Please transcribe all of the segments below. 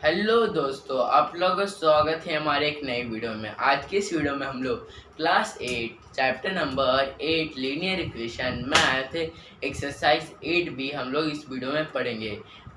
Hello दोस्तों, आप लोगों का स्वागत है हमारे एक नई वीडियो में। आज की इस वीडियो में हम लोग class 8 chapter number 8 linear equation math exercise 8B हम लोग इस वीडियो में पढ़ेंगे।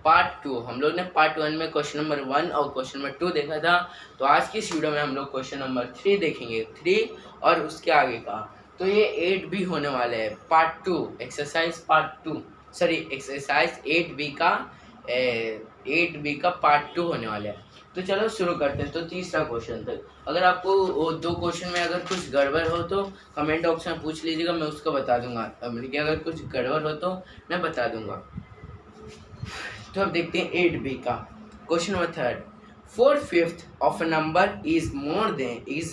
पार्ट 2 हम लोग ने पार्ट 1 में क्वेश्चन नंबर 1 और क्वेश्चन नंबर 2 देखा था। तो आज की इस वीडियो में हम लोग क्वेश्चन नंबर 3 देखेंगे, 3 और उसके आगे का। तो ये 8B होने वाले है, part 2 exercise part 2 sorry exercise 8B का 8B का पार्ट 2 होने वाला है। तो चलो शुरू करते हैं। तो तीसरा क्वेश्चन तक अगर आपको वो दो क्वेश्चन में अगर कुछ गड़बड़ हो तो कमेंट बॉक्स में पूछ लीजिएगा, मैं उसको बता दूंगा। मतलब कि अगर कुछ गड़बड़ हो तो मैं बता दूंगा। तो अब देखते हैं 8B का question number 3। 4/5 of a number is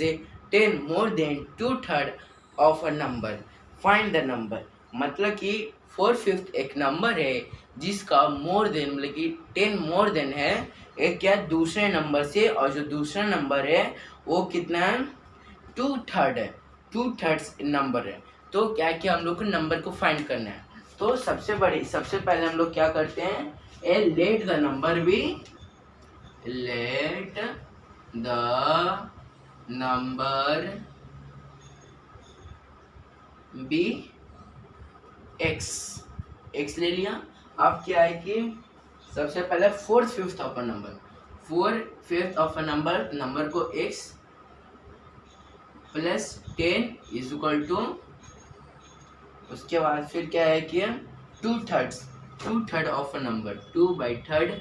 a 10 more than 2/3 of a number, find the number. मतलब कि 4/5 एक नंबर है जिसका मोर देन मतलब कि 10 मोर देन है एक क्या दूसरे नंबर से, और जो दूसरा नंबर है वो कितना है 2/3 है, 2/3 नंबर है। तो क्या क्या हम लोग को नंबर को फाइंड करना है। तो सबसे पहले हम लोग क्या करते हैं, let the number be x ले लिया। अब क्या है कि सबसे पहले 4/5 ऑफ अ नंबर को x plus 10 is equal to, उसके बाद फिर क्या है कि 2/3 of a number 2/3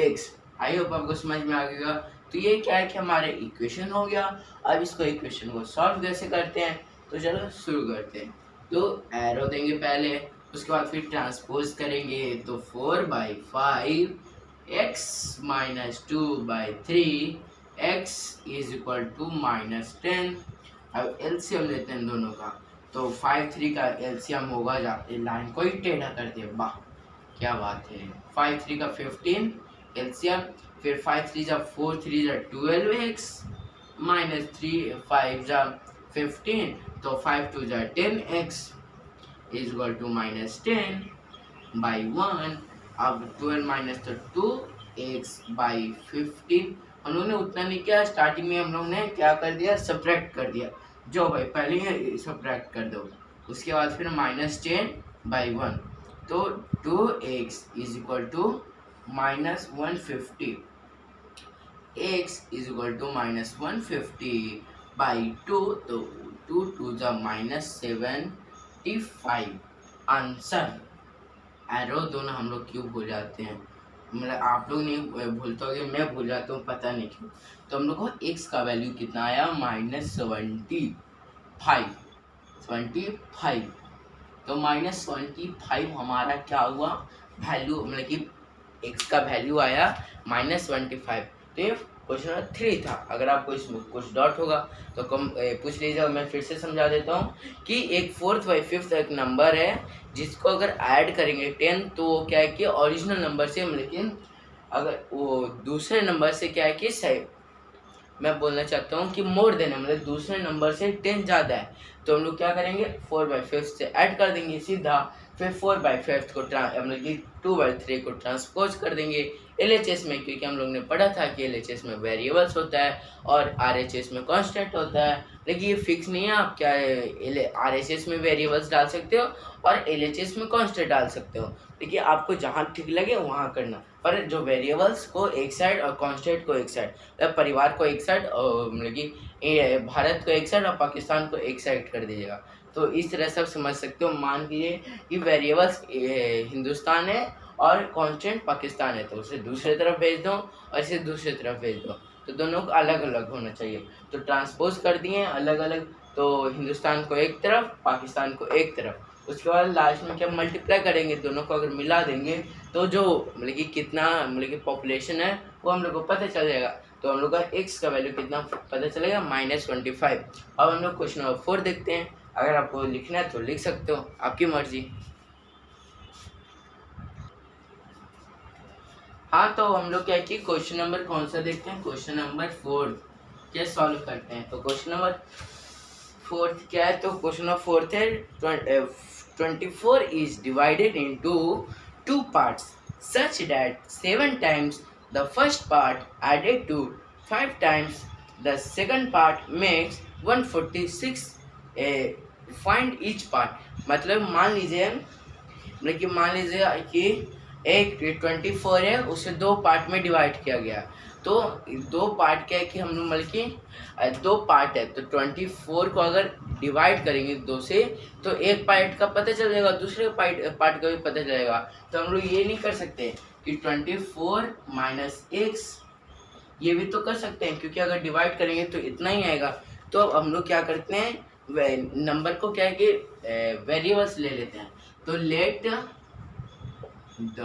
x। I hope आपको समझ में आ गया। तो ये क्या है कि हमारे इक्वेशन हो गया। अब इसको इक्वेशन को सॉल्व कैसे करते हैं, तो चलो शुरू करते हैं। तो एरो देंगे पहले, उसके बाद फिर ट्रांसपोज करेंगे। तो 4/5 x minus 2/3 x is equal to -10। अब एलसीएम लेते हैं दोनों का। तो 5/3 का एलसीएम होगा, जाते लाइन को ही टेढ़ा कर दिया, वाह क्या बात है। 5/3 का 15 एलसीएम, फिर 5/3 जा 4/3 जा 12x माइनस 3/5 जा 15, तो 5/2 जा 10x इज इक्वल टू -10/1। अब 12 माइनस तो 2x/15। हम लोग ने उतना नहीं किया, स्टार्टिंग में हम लोग ने क्या कर दिया, सब्ट्रैक्ट कर दिया। जो भाई पहले ही सब्ट्रैक्ट कर दो। उसके बाद फिर -10/1, तो 2x is equal to -150, x is equal to -150/2, तो 2 2 जा -75 आंसर। एरो दोनों हम लोग क्यों भूल जाते हैं, मतलब आप लोग नहीं भूलते होगे, मैं भूल जाता हूँ, पता नहीं क्यों। तो हम लोग को x का वैल्यू कितना आया, -75। तो -25 हमारा क्या हुआ वैल्यू, मतलब कि x का वैल्यू आया -25। तो ये क्वेश्चन नंबर 3 था। अगर आपको इसमें कुछ डाउट होगा तो कम पूछ लीजिएगा। मैं फिर से समझा देता हूँ कि एक 4/5 एक नंबर है जिसको अगर ऐड करेंगे 10 तो वो क्या है कि ओरिजिनल नंबर से, लेकिन अगर वो दूसरे नंबर से क्या है कि सही, मैं बोलना चाहता हूँ कि मोर देन है, मतलब दूसरे नंबर से 10 ज़्यादा है। तो हम लोग क्या करेंगे 4/5 से ऐड कर देंगे सीधा, फिर 4/5 को मतलब कि 2/3 को ट्रांसपोज कर देंगे एलएचएस में, क्योंकि हम लोग ने पढ़ा था कि एलएचएस में वेरिएबल्स होता है और आरएचएस में कांस्टेंट होता है। लेकिन ये फिक्स नहीं है, आप क्या आरएचएस में वेरिएबल्स डाल सकते हो और एलएचएस में कांस्टेंट डाल सकते हो। देखिए आपको जहाँ ठीक लगे वहाँ करना, पर जो वेरिएबल्स को एक साइड और कांस्टेंट को एक साइड, मतलब परिवार को एक साइड और मतलब कि भारत को एक साइड और पाकिस्तान को एक साइड कर दीजिएगा। तो इस तरह से आप समझ सकते हो। मान लीजिए कि वेरिएबल्स हिंदुस्तान है और कांस्टेंट पाकिस्तान है, तो उसे दूसरी तरफ भेज दो और इसे दूसरी तरफ भेज दो, तो दोनों को अलग अलग होना चाहिए। तो ट्रांसपोज कर दिए अलग अलग, तो हिंदुस्तान को एक तरफ पाकिस्तान को एक तरफ। उसके बाद लास्ट में क्या मल्टीप्लाई करेंगे, दोनों को अगर मिला देंगे तो जो मतलब कि कितना मतलब कि पॉपुलेशन है वो हम लोग को पता चल जाएगा। तो हम लोग का x का वैल्यू कितना पता चलेगा, -25। अब हम लोग क्वेश्चन नंबर 4 देखते हैं। अगर आपको लिखना है तो लिख सकते हो, आपकी मर्जी। हाँ, तो हम लोग क्या कि क्वेश्चन नंबर कौन सा देखते हैं, क्वेश्चन नंबर 4 क्या सॉल्व करते हैं। तो क्वेश्चन नंबर 4 क्या है, तो क्वेश्चन नंबर 4 है 24 is divided into two parts such that 7 times the first part added to 5 times the second part makes 146. Find each part, मतलब मान लीजिए कि एक 24 है, उसे 2 पार्ट में डिवाइड किया गया। तो 2 पार्ट क्या है कि हम लोग मतलब कि 2 पार्ट है, तो 24 को अगर डिवाइड करेंगे 2 से तो एक पार्ट का पता चल जाएगा, दूसरे पार्ट का भी पता चलेगा। तो हम लोग ये नहीं कर सकते कि 24 माइनस x, ये भी तो कर सकते हैं, क्योंकि अगर डिवाइड करेंगे तो इतना ही आएगा। तो अब हम लोग क्या करते हैं, नंबर को क्या है कि वेरिएबल्स ले लेते हैं। तो let the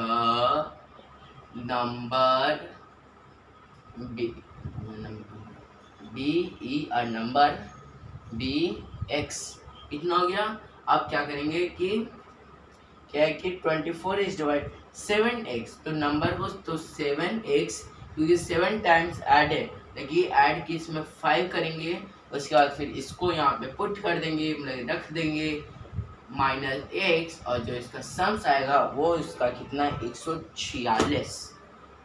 number be a number be x, इतना हो गया। अब क्या करेंगे कि क्या है कि 24 इज डिवाइड 7x, तो नंबर को तो 7x, क्योंकि 7 टाइम्स ऐड है, देखिए ऐड की इसमें 5 करेंगे, उसके बाद फिर इसको यहाँ पे पुट कर देंगे, मतलब रख देंगे माइनस x, और जो इसका सम्स आएगा वो इसका कितना 146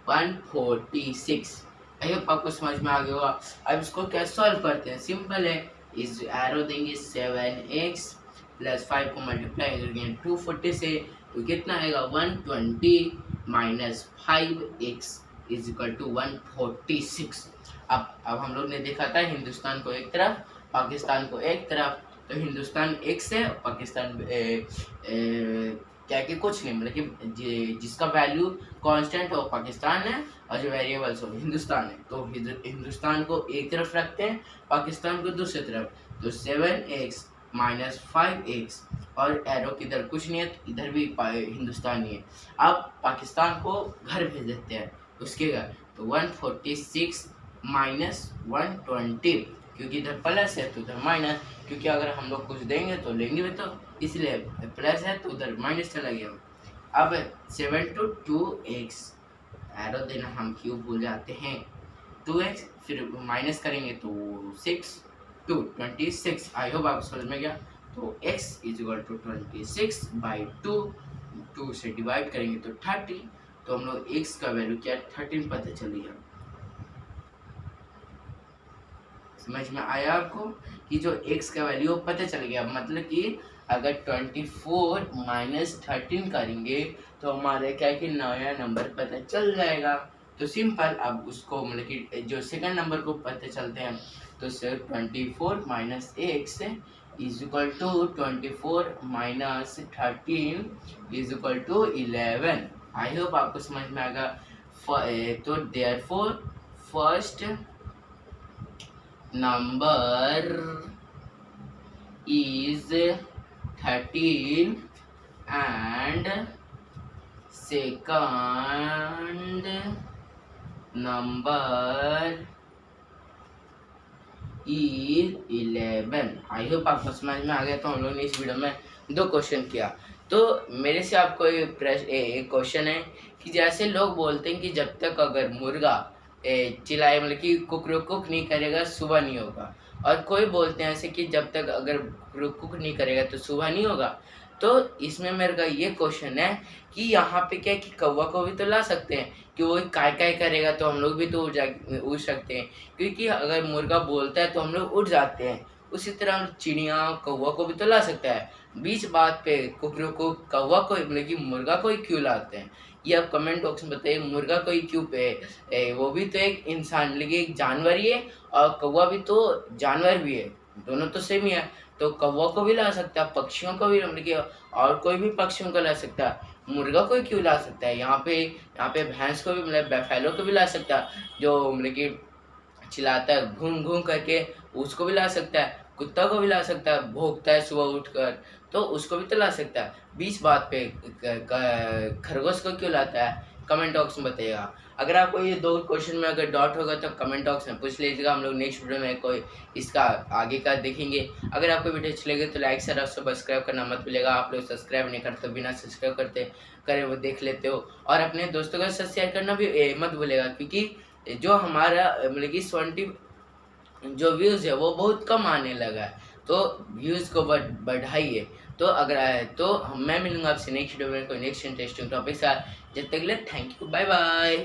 146। आई होप आपको समझ में आ गया होगा। अब इसको क्या सॉल्व करते हैं, सिंपल है, इस एरो देंगे 7x प्लस 5 को मल्टीप्लाई करेंगे 240 से, तो कितना आएगा 120 minus 5x is equal to 146। अब हम लोग ने देखा था हिंदुस्तान को एक तरफ, पाकिस्तान को एक तरफ, तो हिंदुस्तान एक से, पाकिस्तान क्या कि कुछ नहीं, मतलब कि जिसका वैल्यू कांस्टेंट हो पाकिस्तान है, और जो वेरिएबल्स हो हिंदुस्तान है। तो हिंदुस्तान को एक तरफ रखते हैं, पाकिस्तान को दूसरी तरफ। तो 7x माइनस 5x, और एरो की इधर कुछ नहीं है, तो इधर भी हिंदुस्तान ही है। अब पाकिस्तान को घर भेज देते हैं, उसके घर, तो 146 माइनस 120, क्योंकि इधर प्लस है तो उधर माइनस, क्योंकि अगर हम लोग कुछ देंगे तो लेंगे भी, तो इसलिए प्लस है तो उधर माइनस चला गया। अब 7 to 2x, एरो देना हम क्यों भूल जाते हैं, 2x फिर माइनस करेंगे तो 6 to 26। आई होप आप समझ में गया। तो x is equal to 26 by 2 से डिवाइड करेंगे तो 30, तो हम लोग x का वैल्यू क्या 13 पता चल गया। समझ में आया आपको कि जो x का वैल्यू पता चल गया, मतलब कि अगर 24 माइनस 13 करेंगे तो हमारे क्या है कि नया नंबर पता चल जाएगा। तो सिंपल, अब उसको मतलब कि जो सेकंड नंबर को पता चलते हैं, तो सिर्फ 24 minus x is equal to 24 minus 13 is equal to 11। I hope आपको समझ में आएगा। तो therefore first number is 13 and second number is 11। I hope आपको समझ में आ गया। तो हम लोग ने इस वीडियो में 2 क्वेश्चन किया। तो मेरे से आपको एक क्वेश्चन है कि जैसे लोग बोलते हैं कि जब तक अगर मुर्गा चिल्लाए, मतलब कि कुक नहीं करेगा सुबह नहीं होगा, और कोई बोलते हैं ऐसे कि जब तक अगर कुक नहीं करेगा तो सुबह नहीं होगा। तो इसमें मेरे का ये क्वेश्चन है कि यहाँ पे क्या है कि कौवा को भी तो ला सकते हैं कि वो काय करेगा तो हम लोग भी तो उड़ सकते हैं, क्योंकि अगर मुर्गा बोलता है तो हम लोग उड़ जाते हैं। उसी तरह चिड़िया कौवा को भी तो ला सकता है। बीच बात पे कुकरों को कौवा को मतलब कि मुर्गा को ही क्यों लाते हैं, ये आप कमेंट बॉक्स में बताइए। मुर्गा को ही क्यों पे वो भी तो एक इंसान मतलब एक जानवर ही है, और कौवा भी तो जानवर भी है, दोनों तो सेम ही है। तो कौवा को भी ला सकता है, पक्षियों को भी मतलब कि और कोई भी पक्षियों को ला सकता है, मुर्गा को क्यों ला सकता है। यहाँ पे भैंस को भी मतलब बैफेलो को भी ला सकता है, जो मतलब कि चिल्लाता है घूम घूम करके, उसको भी ला सकता है। कुत्ता को भी ला सकता है, भौंकता है सुबह उठकर, तो उसको भी तो ला सकता है। बीच बात पे खरगोश को क्यों लाता है, कमेंट बॉक्स में बताइएगा। अगर आपको ये 2 क्वेश्चन में अगर डाउट होगा तो कमेंट बॉक्स में पूछ लीजिएगा। हम लोग नेक्स्ट वीडियो में कोई इसका आगे का देखेंगे। अगर आपको वीडियो अच्छी लगे तो लाइक शेयर और सब्सक्राइब करना मत भूलिएगा। आप लोग सब्सक्राइब नहीं करते, बिना सब्सक्राइब करे वो देख लेते हो, और अपने दोस्तों के साथ शेयर करना भी मत भूलिएगा, क्योंकि जो हमारा मतलब कि 20 जो व्यूज़ है वो बहुत कम आने लगा है, तो व्यूज़ को बढ़ाइए। तो अगर आए तो मैं मिलूंगा आपसे नेक्स्ट वीडियो में कोई नेक्स्ट इंटरेस्टिंग टॉपिक साथ। जब तक के लिए थैंक यू, बाय बाय।